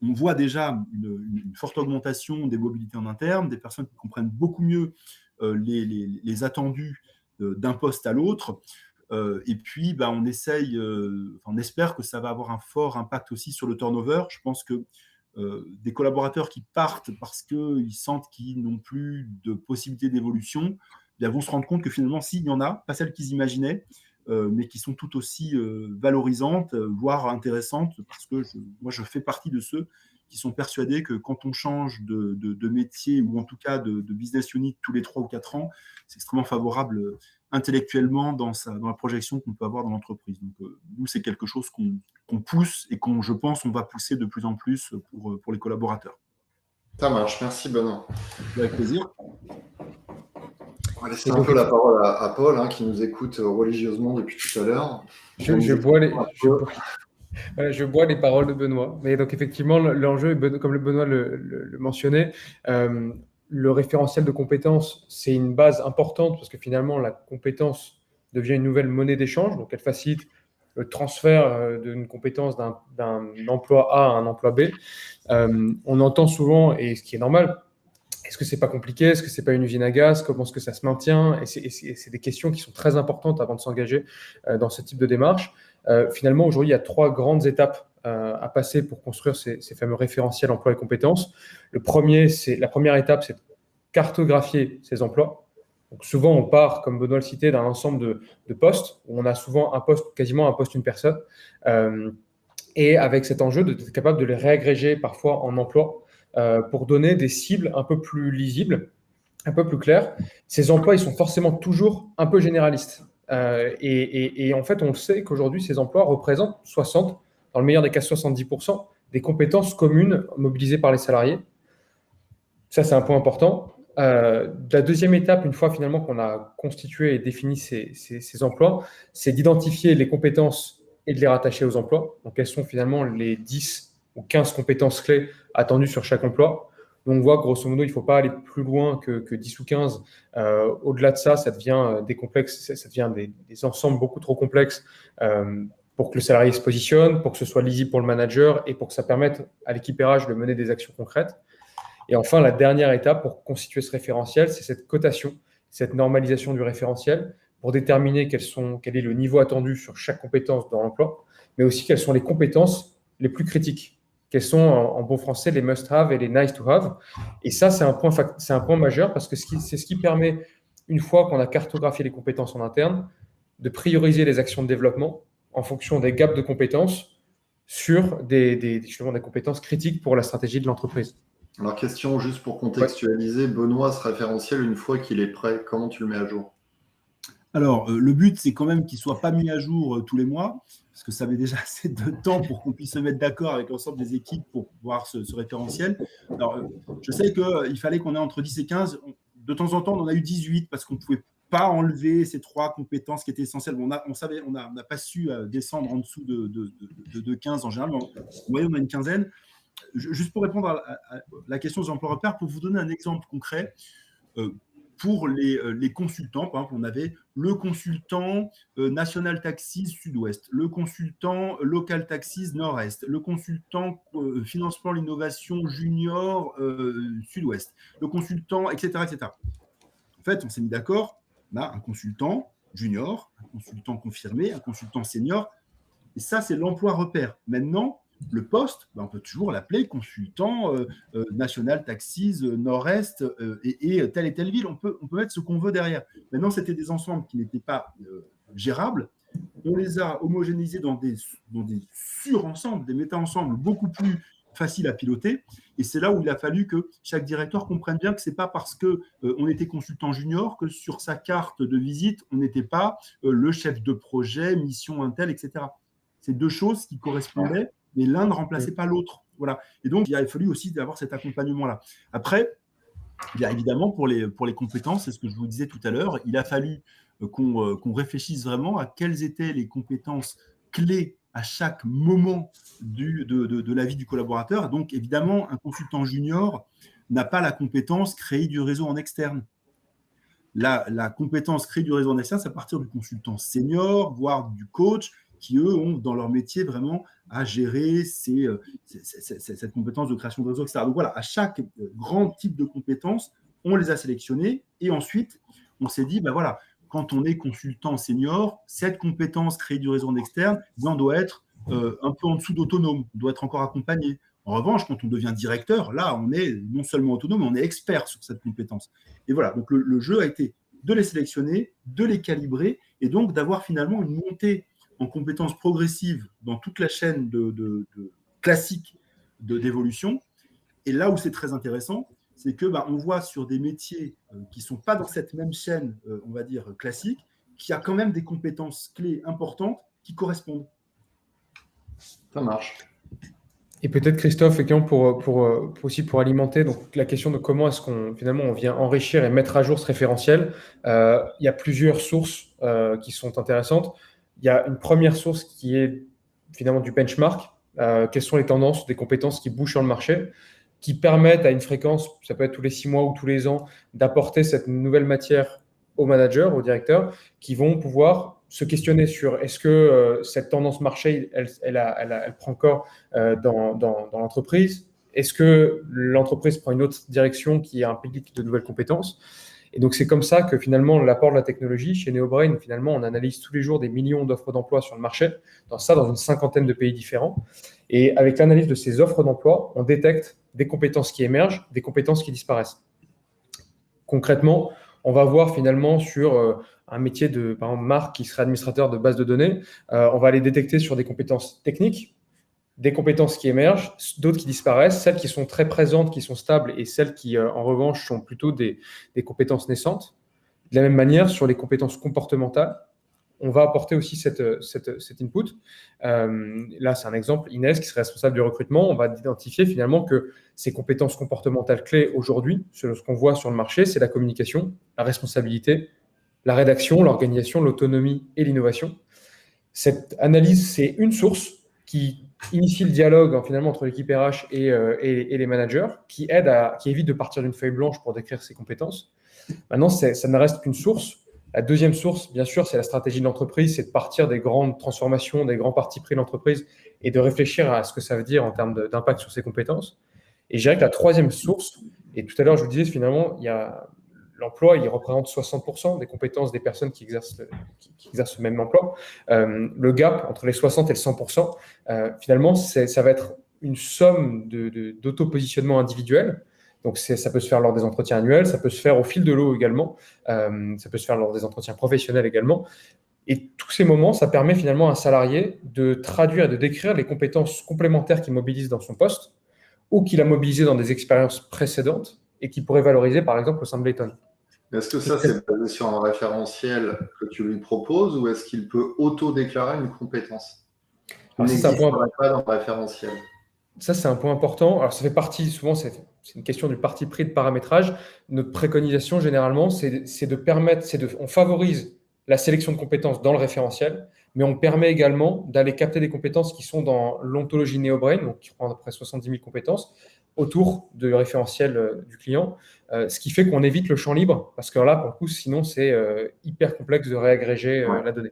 on voit déjà une forte augmentation des mobilités en interne, des personnes qui comprennent beaucoup mieux les attendus d'un poste à l'autre. Et puis, on espère que ça va avoir un fort impact aussi sur le turnover. Je pense que des collaborateurs qui partent parce qu'ils sentent qu'ils n'ont plus de possibilité d'évolution, vont se rendre compte que finalement, s'il y en a, pas celles qu'ils imaginaient, mais qui sont tout aussi valorisantes, voire intéressantes, parce que moi, je fais partie de ceux qui sont persuadés que quand on change de métier, ou en tout cas de business unit tous les 3 ou 4 ans, c'est extrêmement favorable intellectuellement dans la projection qu'on peut avoir dans l'entreprise. Donc, nous, c'est quelque chose qu'on pousse et je pense, on va pousser de plus en plus pour les collaborateurs. Ça marche, merci Benoît. Avec plaisir. On va laisser un peu la parole à Paul, qui nous écoute religieusement depuis tout à l'heure. Je bois les paroles de Benoît. Mais donc, effectivement, l'enjeu, comme le Benoît le mentionnait, le référentiel de compétences, c'est une base importante parce que finalement, la compétence devient une nouvelle monnaie d'échange. Donc, elle facilite le transfert d'une compétence d'un emploi A à un emploi B. On entend souvent, et ce qui est normal, est-ce que c'est pas compliqué? Est-ce que c'est pas une usine à gaz? Comment est-ce que ça se maintient? Et c'est des questions qui sont très importantes avant de s'engager dans ce type de démarche. Finalement, aujourd'hui, il y a 3 grandes étapes à passer pour construire ces fameux référentiels emploi et compétences. La première étape, c'est de cartographier ces emplois. Donc souvent, on part, comme Benoît le citait, d'un ensemble de postes où on a souvent quasiment un poste, une personne. Et avec cet enjeu d'être capable de les réagréger parfois en emplois pour donner des cibles un peu plus lisibles, un peu plus claires. Ces emplois, ils sont forcément toujours un peu généralistes. Et en fait, on le sait qu'aujourd'hui, ces emplois représentent 60, dans le meilleur des cas 70%, des compétences communes mobilisées par les salariés. Ça, c'est un point important. La deuxième étape, une fois finalement qu'on a constitué et défini ces emplois, c'est d'identifier les compétences et de les rattacher aux emplois. Donc, quelles sont finalement les 10 ou 15 compétences clés attendues sur chaque emploi. Donc, on voit grosso modo, il ne faut pas aller plus loin que 10 ou 15. Au-delà de ça, ça devient des complexes, ça devient des ensembles beaucoup trop complexes pour que le salarié se positionne, pour que ce soit lisible pour le manager et pour que ça permette à l'équipe RH de mener des actions concrètes. Et enfin, la dernière étape pour constituer ce référentiel, c'est cette cotation, cette normalisation du référentiel pour déterminer quel est le niveau attendu sur chaque compétence dans l'emploi, mais aussi quelles sont les compétences les plus critiques, quels sont en bon français les must-have et les nice-to-have. Et ça, c'est un point majeur parce que c'est ce qui permet, une fois qu'on a cartographié les compétences en interne, de prioriser les actions de développement en fonction des gaps de compétences sur justement des compétences critiques pour la stratégie de l'entreprise. Alors, question juste pour contextualiser, Benoît, ce référentiel, une fois qu'il est prêt, comment tu le mets à jour? Alors, le but, c'est quand même qu'il ne soit pas mis à jour tous les mois, parce que ça met déjà assez de temps pour qu'on puisse se mettre d'accord avec l'ensemble des équipes pour voir ce référentiel. Alors, je sais qu'il fallait qu'on ait entre 10 et 15. De temps en temps, on en a eu 18 parce qu'on ne pouvait pas enlever ces 3 compétences qui étaient essentielles. On n'a pas su descendre en dessous de 15 en général. Vous voyez, on a une quinzaine. Juste pour répondre à la question des emplois repères, pour vous donner un exemple concret, pour les consultants, par exemple, on avait le consultant National Taxis Sud-Ouest, le consultant Local Taxis Nord-Est, le consultant Financement l'Innovation Junior Sud-Ouest, le consultant, etc., etc. En fait, on s'est mis d'accord, on a un consultant junior, un consultant confirmé, un consultant senior, et ça, c'est l'emploi repère. Maintenant, le poste, on peut toujours l'appeler consultant National Taxis Nord-Est et telle ville. On peut mettre ce qu'on veut derrière. Maintenant, c'était des ensembles qui n'étaient pas gérables. On les a homogénéisés dans des sur-ensembles, des méta-ensembles beaucoup plus faciles à piloter. Et c'est là où il a fallu que chaque directeur comprenne bien que ce n'est pas parce qu'on était consultant junior que sur sa carte de visite, on n'était pas le chef de projet, mission Intel, etc. C'est 2 choses qui correspondaient, mais l'un ne remplaçait pas l'autre. Voilà. Et donc, il a fallu aussi avoir cet accompagnement-là. Après, bien évidemment, pour les compétences, c'est ce que je vous disais tout à l'heure, il a fallu qu'on réfléchisse vraiment à quelles étaient les compétences clés à chaque moment de la vie du collaborateur. Donc, évidemment, un consultant junior n'a pas la compétence créer du réseau en externe. La compétence créer du réseau en externe, c'est à partir du consultant senior, voire du coach, qui, eux, ont dans leur métier vraiment à gérer cette compétence de création de réseau, etc. Donc voilà, à chaque grand type de compétences, on les a sélectionnés et ensuite, on s'est dit, ben voilà, quand on est consultant senior, cette compétence créée du réseau en externe, on doit être un peu en dessous d'autonome, on doit être encore accompagné. En revanche, quand on devient directeur, là, on est non seulement autonome, mais on est expert sur cette compétence. Et voilà, donc le jeu a été de les sélectionner, de les calibrer et donc d'avoir finalement une montée en compétences progressives dans toute la chaîne classique d'évolution. Et là où c'est très intéressant, c'est que on voit sur des métiers qui ne sont pas dans cette même chaîne, on va dire, classique, qu'il y a quand même des compétences clés importantes qui correspondent. Ça marche. Et peut-être Christophe, effectivement, aussi pour alimenter donc, la question de comment est-ce qu'on finalement on vient enrichir et mettre à jour ce référentiel. Il y a plusieurs sources qui sont intéressantes. Il y a une première source qui est finalement du benchmark. Quelles sont les tendances des compétences qui bougent sur le marché, qui permettent à une fréquence, ça peut être tous les 6 mois ou tous les ans, d'apporter cette nouvelle matière aux managers, aux directeurs, qui vont pouvoir se questionner sur est-ce que cette tendance marché, elle prend corps dans l'entreprise? Est-ce que l'entreprise prend une autre direction qui implique de nouvelles compétences? Et donc, c'est comme ça que finalement, l'apport de la technologie, chez NeoBrain, finalement, on analyse tous les jours des millions d'offres d'emploi sur le marché, dans une 50aine de pays différents. Et avec l'analyse de ces offres d'emploi, on détecte des compétences qui émergent, des compétences qui disparaissent. Concrètement, on va voir finalement sur un métier de, par exemple, Marc qui serait administrateur de base de données, on va aller détecter sur des compétences techniques, des compétences qui émergent, d'autres qui disparaissent, celles qui sont très présentes, qui sont stables, et celles qui, en revanche, sont plutôt des compétences naissantes. De la même manière, sur les compétences comportementales, on va apporter aussi cet input. Là, c'est un exemple, Inès, qui serait responsable du recrutement. On va identifier finalement que ces compétences comportementales clés aujourd'hui, ce qu'on voit sur le marché, c'est la communication, la responsabilité, la rédaction, l'organisation, l'autonomie et l'innovation. Cette analyse, c'est une source qui initie le dialogue finalement entre l'équipe RH et les managers, qui évite de partir d'une feuille blanche pour décrire ses compétences. Maintenant, ça ne reste qu'une source. La deuxième source, bien sûr, c'est la stratégie de l'entreprise, c'est de partir des grandes transformations, des grands partis pris de l'entreprise et de réfléchir à ce que ça veut dire en termes d'impact sur ses compétences. Et je dirais que la troisième source, et tout à l'heure je vous disais finalement, l'emploi, il représente 60% des compétences des personnes qui exercent le même emploi. Le gap entre les 60 et le 100%, finalement, ça va être une somme d'auto-positionnement individuel. Donc, ça peut se faire lors des entretiens annuels, ça peut se faire au fil de l'eau également, ça peut se faire lors des entretiens professionnels également. Et tous ces moments, ça permet finalement à un salarié de traduire et de décrire les compétences complémentaires qu'il mobilise dans son poste ou qu'il a mobilisées dans des expériences précédentes et qu'il pourrait valoriser, par exemple, au sein de Layton. Est-ce que ça, c'est basé sur un référentiel que tu lui proposes ou est-ce qu'il peut auto-déclarer une compétence qui n'existe pas dans le référentiel? Ça, c'est un point important. Alors, ça fait partie, souvent, c'est une question du parti pris de paramétrage. Notre préconisation, généralement, on favorise la sélection de compétences dans le référentiel, mais on permet également d'aller capter des compétences qui sont dans l'ontologie NeoBrain, donc qui prend à peu près 70 000 compétences, autour du référentiel du client, ce qui fait qu'on évite le champ libre, parce que là, pour le coup, sinon, c'est hyper complexe de réagréger la donnée.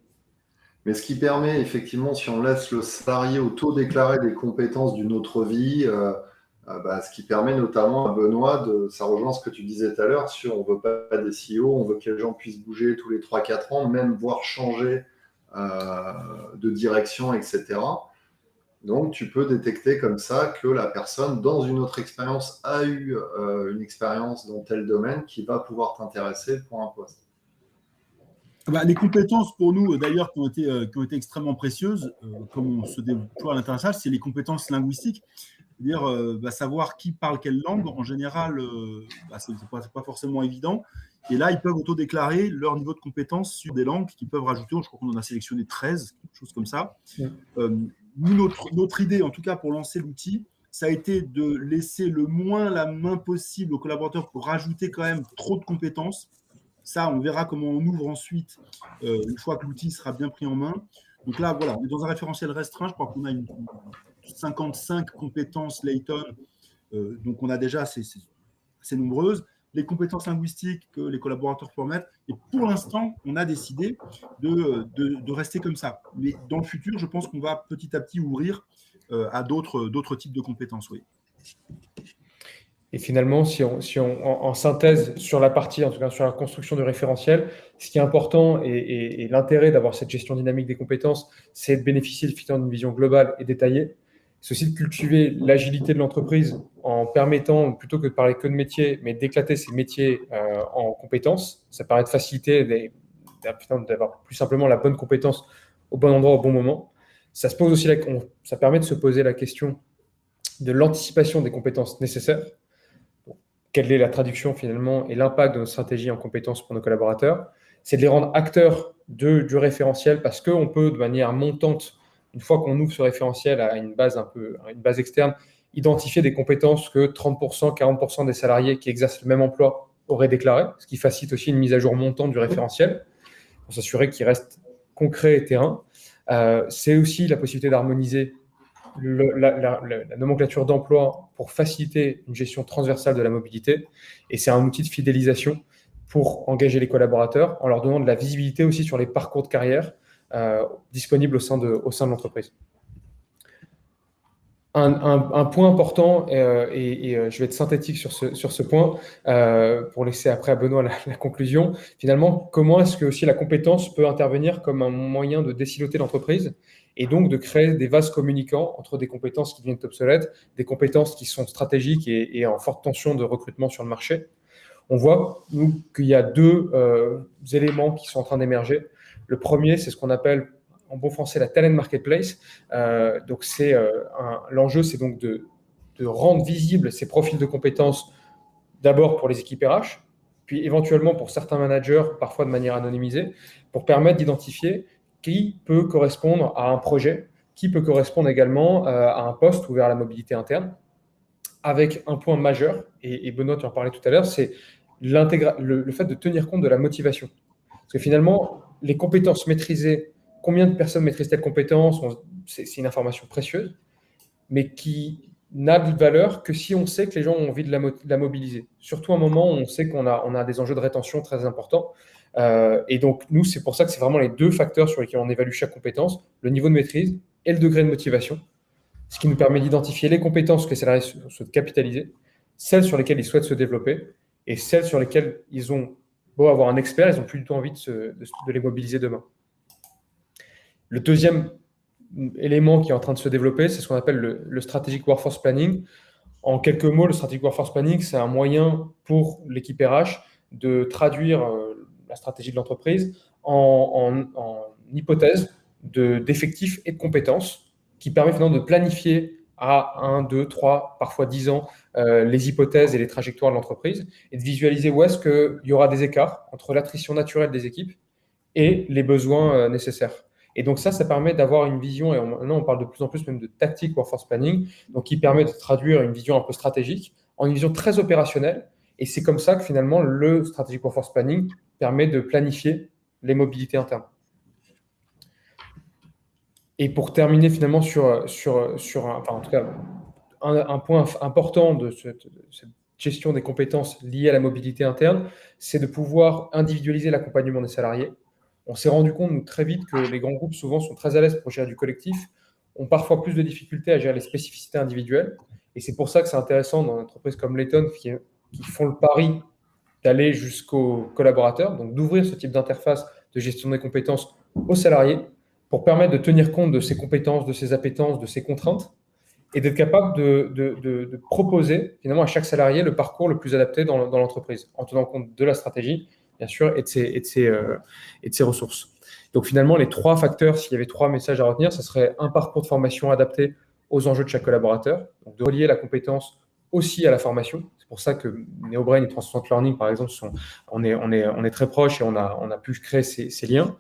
Mais ce qui permet, effectivement, si on laisse le salarié auto-déclarer des compétences d'une autre vie, ce qui permet notamment à Benoît, ça rejoint ce que tu disais tout à l'heure, sur on ne veut pas des CEO, on veut que les gens puissent bouger tous les 3-4 ans, même voire changer de direction, etc. Donc, tu peux détecter comme ça que la personne, dans une autre expérience, a eu une expérience dans tel domaine qui va pouvoir t'intéresser pour un poste. Les compétences pour nous, d'ailleurs, qui ont été extrêmement précieuses, comme on se déploie à l'international, c'est les compétences linguistiques. C'est-à-dire savoir qui parle quelle langue. En général, ce n'est pas forcément évident. Et là, ils peuvent auto-déclarer leur niveau de compétence sur des langues qu'ils peuvent rajouter. Je crois qu'on en a sélectionné 13, quelque chose comme ça. Notre idée, en tout cas pour lancer l'outil, ça a été de laisser le moins la main possible aux collaborateurs pour rajouter quand même trop de compétences. Ça, on verra comment on ouvre ensuite, une fois que l'outil sera bien pris en main. Donc là, voilà, on est dans un référentiel restreint. Je crois qu'on a 55 compétences Layton. Donc, on a déjà assez nombreuses. Les compétences linguistiques que les collaborateurs peuvent mettre. Et pour l'instant, on a décidé de rester comme ça. Mais dans le futur, je pense qu'on va petit à petit ouvrir à d'autres types de compétences, oui. Et finalement, si on en synthèse sur la partie, en tout cas sur la construction du référentiel, ce qui est important et l'intérêt d'avoir cette gestion dynamique des compétences, c'est de bénéficier d'une vision globale et détaillée. C'est aussi de cultiver l'agilité de l'entreprise en permettant, plutôt que de parler que de métiers, mais d'éclater ces métiers en compétences. Ça permet de faciliter, d'avoir plus simplement la bonne compétence au bon endroit, au bon moment. Ça permet de se poser la question de l'anticipation des compétences nécessaires. Quelle est la traduction finalement et l'impact de notre stratégie en compétences pour nos collaborateurs. C'est de les rendre acteurs du référentiel parce qu'on peut de manière montante une fois qu'on ouvre ce référentiel à une base externe, identifier des compétences que 30%, 40% des salariés qui exercent le même emploi auraient déclaré, ce qui facilite aussi une mise à jour montante du référentiel pour s'assurer qu'il reste concret et terrain. C'est aussi la possibilité d'harmoniser la nomenclature d'emploi pour faciliter une gestion transversale de la mobilité. Et c'est un outil de fidélisation pour engager les collaborateurs en leur donnant de la visibilité aussi sur les parcours de carrière disponibles au sein de l'entreprise. Un point important, je vais être synthétique sur ce point pour laisser après à Benoît la conclusion. Finalement, comment est-ce que aussi la compétence peut intervenir comme un moyen de désiloter l'entreprise et donc de créer des vases communicants entre des compétences qui deviennent obsolètes, des compétences qui sont stratégiques et en forte tension de recrutement sur le marché. On voit, nous, qu'il y a deux éléments qui sont en train d'émerger. Le premier, c'est ce qu'on appelle en bon français la talent marketplace. Donc l'enjeu, c'est donc de rendre visibles ces profils de compétences d'abord pour les équipes RH, puis éventuellement pour certains managers, parfois de manière anonymisée, pour permettre d'identifier qui peut correspondre à un projet, qui peut correspondre également à un poste ouvert à la mobilité interne, avec un point majeur, et Benoît, tu en parlais tout à l'heure, c'est le fait de tenir compte de la motivation. Parce que finalement, les compétences maîtrisées, combien de personnes maîtrisent telle compétence, c'est une information précieuse, mais qui n'a de valeur que si on sait que les gens ont envie de la mobiliser. Surtout à un moment où on sait qu'on a des enjeux de rétention très importants. Et donc, nous, c'est pour ça que c'est vraiment les deux facteurs sur lesquels on évalue chaque compétence, le niveau de maîtrise et le degré de motivation, ce qui nous permet d'identifier les compétences que les salariés souhaitent capitaliser, celles sur lesquelles ils souhaitent se développer et celles sur lesquelles ils ont beau avoir un expert, ils n'ont plus du tout envie de les mobiliser demain. Le deuxième élément qui est en train de se développer, c'est ce qu'on appelle le Strategic Workforce Planning. En quelques mots, le Strategic Workforce Planning, c'est un moyen pour l'équipe RH de traduire la stratégie de l'entreprise en hypothèse d'effectifs et de compétences qui permet finalement de planifier à 1, 2, 3, parfois 10 ans les hypothèses et les trajectoires de l'entreprise et de visualiser où est-ce qu'il y aura des écarts entre l'attrition naturelle des équipes et les besoins nécessaires. Et donc ça permet d'avoir une vision, et maintenant on parle de plus en plus même de tactique workforce planning, donc qui permet de traduire une vision un peu stratégique en une vision très opérationnelle. Et c'est comme ça que finalement le strategic workforce planning permet de planifier les mobilités internes. Et pour terminer finalement un point important de cette gestion des compétences liées à la mobilité interne, c'est de pouvoir individualiser l'accompagnement des salariés. On s'est rendu compte nous, très vite que les grands groupes souvent sont très à l'aise pour gérer du collectif, ont parfois plus de difficultés à gérer les spécificités individuelles. Et c'est pour ça que c'est intéressant dans une entreprise comme Layton qui font le pari d'aller jusqu'aux collaborateurs, donc d'ouvrir ce type d'interface de gestion des compétences aux salariés pour permettre de tenir compte de ses compétences, de ses appétences, de ses contraintes et d'être capable de proposer finalement à chaque salarié le parcours le plus adapté dans l'entreprise en tenant compte de la stratégie, bien sûr, et de ses ressources. Donc finalement, les trois facteurs, s'il y avait trois messages à retenir, ce serait un parcours de formation adapté aux enjeux de chaque collaborateur, donc de relier la compétence aussi à la formation. C'est pour ça que NeoBrain et 360 Learning, par exemple, on est très proches et on a pu créer ces liens.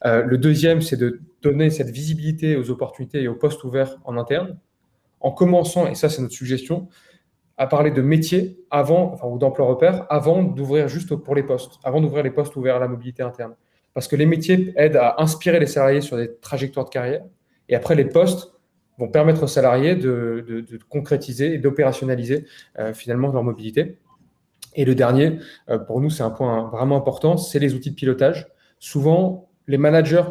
Le deuxième, c'est de donner cette visibilité aux opportunités et aux postes ouverts en interne, en commençant, et ça c'est notre suggestion, à parler de métiers ou d'emploi repère avant d'ouvrir juste pour les postes, avant d'ouvrir les postes ouverts à la mobilité interne. Parce que les métiers aident à inspirer les salariés sur des trajectoires de carrière. Et après, les postes vont permettre aux salariés de concrétiser et d'opérationnaliser finalement leur mobilité. Et le dernier, pour nous, c'est un point vraiment important, c'est les outils de pilotage. Souvent, les managers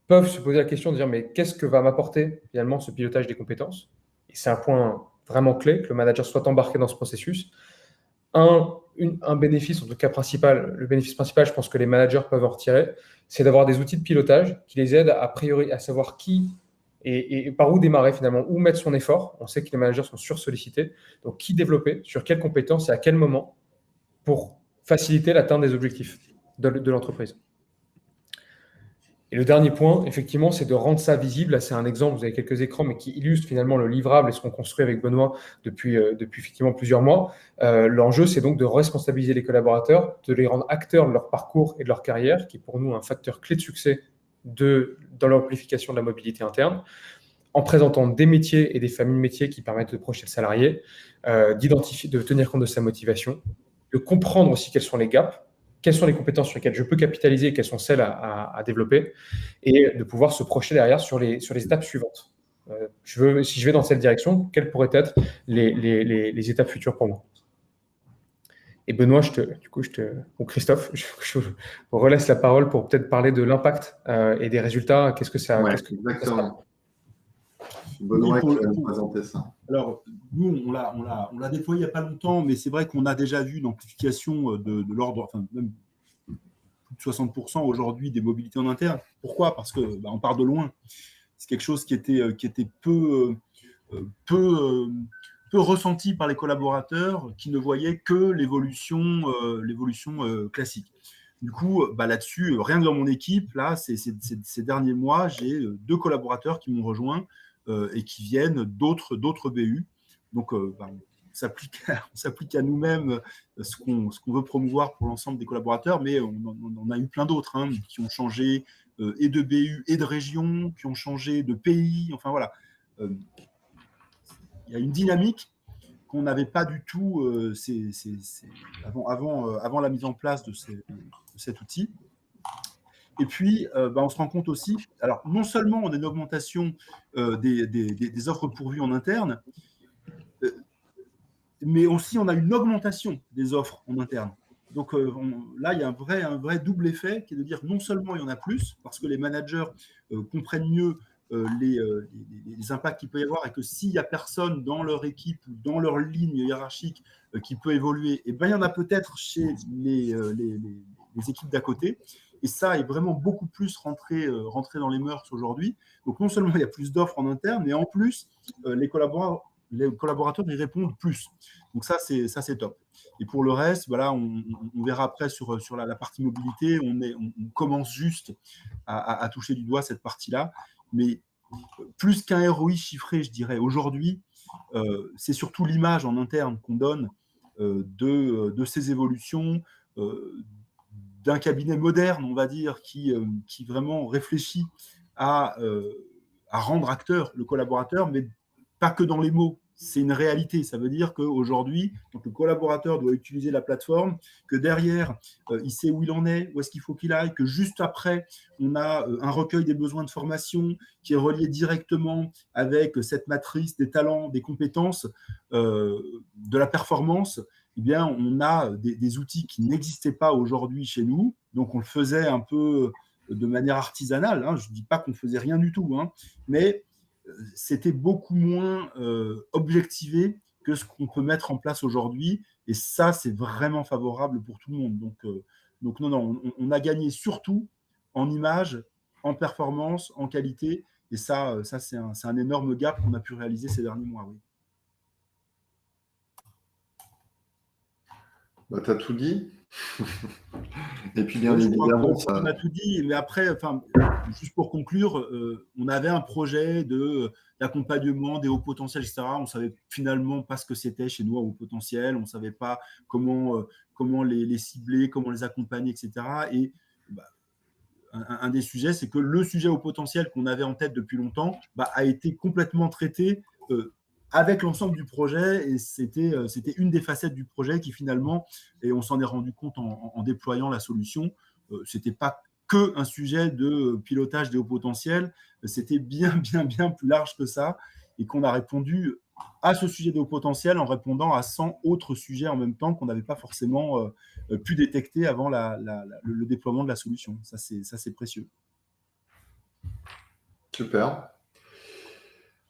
peuvent se poser la question de dire mais qu'est-ce que va m'apporter finalement ce pilotage des compétences? Et c'est un point vraiment clé, que le manager soit embarqué dans ce processus. Un bénéfice, en tout cas principal, le bénéfice principal, je pense que les managers peuvent en retirer, c'est d'avoir des outils de pilotage qui les aident à savoir qui et par où démarrer finalement, où mettre son effort. On sait que les managers sont sursollicités, donc qui développer, sur quelles compétences et à quel moment pour faciliter l'atteinte des objectifs de l'entreprise. Et le dernier point, effectivement, c'est de rendre ça visible. Là, c'est un exemple, vous avez quelques écrans, mais qui illustre finalement le livrable et ce qu'on construit avec Benoît depuis effectivement plusieurs mois. L'enjeu, c'est donc de responsabiliser les collaborateurs, de les rendre acteurs de leur parcours et de leur carrière, qui est pour nous un facteur clé de succès dans l'amplification de la mobilité interne. en présentant des métiers et des familles métiers qui permettent de projeter le salarié, d'identifier, de tenir compte de sa motivation, de comprendre aussi quels sont les gaps, quelles sont les compétences sur lesquelles je peux capitaliser et quelles sont celles à développer, et de pouvoir se projeter derrière sur les étapes suivantes. Si je vais dans cette direction, quelles pourraient être les étapes futures pour moi? Et Benoît, ou Christophe, je vous relaisse la parole pour peut-être parler de l'impact et des résultats. Qu'est-ce que ça... Exactement. Benoît qui va nous présenter ça. Alors, nous, on l'a déployé il n'y a pas longtemps, mais c'est vrai qu'on a déjà vu une amplification de l'ordre, enfin, même plus de 60% aujourd'hui des mobilités en interne. Pourquoi? Parce qu'on part de loin. C'est quelque chose qui était peu ressenti par les collaborateurs qui ne voyaient que l'évolution classique. Du coup, là-dessus, rien que dans mon équipe, là, ces derniers mois, j'ai 2 collaborateurs qui m'ont rejoint et qui viennent d'autres BU. Donc, on s'applique à nous-mêmes ce qu'on veut promouvoir pour l'ensemble des collaborateurs, mais on a eu plein d'autres qui ont changé et de BU et de région, qui ont changé de pays. Enfin, voilà. Il y a une dynamique qu'on n'avait pas du tout avant la mise en place de cet outil. Et puis, on se rend compte aussi, alors non seulement on a une augmentation des offres pourvues en interne, mais aussi on a une augmentation des offres en interne. Donc là, il y a un vrai double effet qui est de dire non seulement il y en a plus, parce que les managers comprennent mieux les impacts qu'il peut y avoir et que s'il n'y a personne dans leur équipe ou dans leur ligne hiérarchique qui peut évoluer, et bien il y en a peut-être chez les équipes d'à côté. Et ça est vraiment beaucoup plus rentré dans les mœurs aujourd'hui. Donc non seulement il y a plus d'offres en interne, mais en plus, les collaborateurs y répondent plus. Donc ça, c'est top. Et pour le reste, voilà, on verra après sur la partie mobilité, on commence juste à toucher du doigt cette partie-là. Mais plus qu'un ROI chiffré, je dirais, aujourd'hui, c'est surtout l'image en interne qu'on donne de ces évolutions, d'un cabinet moderne, on va dire, qui vraiment réfléchit à rendre acteur le collaborateur, mais pas que dans les mots. C'est une réalité. Ça veut dire qu'aujourd'hui, le collaborateur doit utiliser la plateforme, que derrière, il sait où il en est, où est-ce qu'il faut qu'il aille, que juste après, on a un recueil des besoins de formation qui est relié directement avec cette matrice des talents, des compétences, de la performance. Eh bien, on a des outils qui n'existaient pas aujourd'hui chez nous. Donc, on le faisait un peu de manière artisanale. Je ne dis pas qu'on ne faisait rien du tout, mais c'était beaucoup moins objectivé que ce qu'on peut mettre en place aujourd'hui. Et ça, c'est vraiment favorable pour tout le monde. Donc non, on a gagné surtout en image, en performance, en qualité. Et ça c'est un énorme gap qu'on a pu réaliser ces derniers mois, oui. Tu as tout dit. Et puis, bien évidemment, on a tout dit. Mais après, juste pour conclure, on avait un projet d'accompagnement des hauts potentiels, etc. On ne savait finalement pas ce que c'était chez nous, hauts potentiels. On ne savait pas comment les cibler, comment les accompagner, etc. Et un des sujets, c'est que le sujet hauts potentiels qu'on avait en tête depuis longtemps a été complètement traité avec l'ensemble du projet, et c'était une des facettes du projet qui finalement, et on s'en est rendu compte en déployant la solution, c'était pas que un sujet de pilotage des hauts potentiels, c'était bien plus large que ça, et qu'on a répondu à ce sujet des hauts potentiels en répondant à 100 autres sujets en même temps qu'on n'avait pas forcément pu détecter avant le déploiement de la solution. Ça, c'est précieux. Super.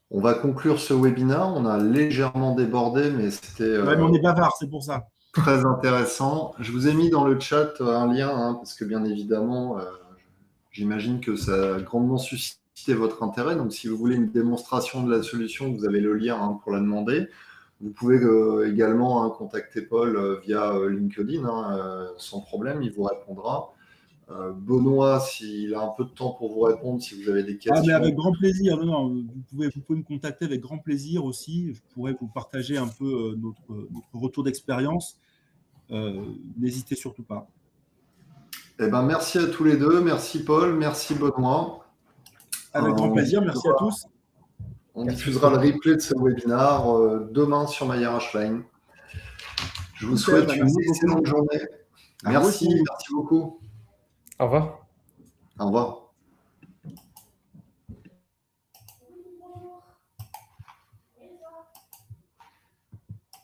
On va conclure ce webinaire. On a légèrement débordé, mais c'était... mais on est bavard, c'est pour ça. Très intéressant. Je vous ai mis dans le chat un lien, parce que bien évidemment, j'imagine que ça a grandement suscité votre intérêt. Donc, si vous voulez une démonstration de la solution, vous avez le lien pour la demander. Vous pouvez également contacter Paul via LinkedIn, sans problème, il vous répondra. Benoît, s'il a un peu de temps pour vous répondre, si vous avez des questions. Mais avec grand plaisir. Non, vous pouvez me contacter avec grand plaisir aussi. Je pourrais vous partager un peu notre retour d'expérience. N'hésitez surtout pas. Merci à tous les deux. Merci Paul, merci Benoît. Avec grand plaisir. Merci à tous. On diffusera le replay de ce webinaire demain sur MyRH Line. Je vous souhaite une excellente journée. Merci beaucoup. Au revoir. Au revoir.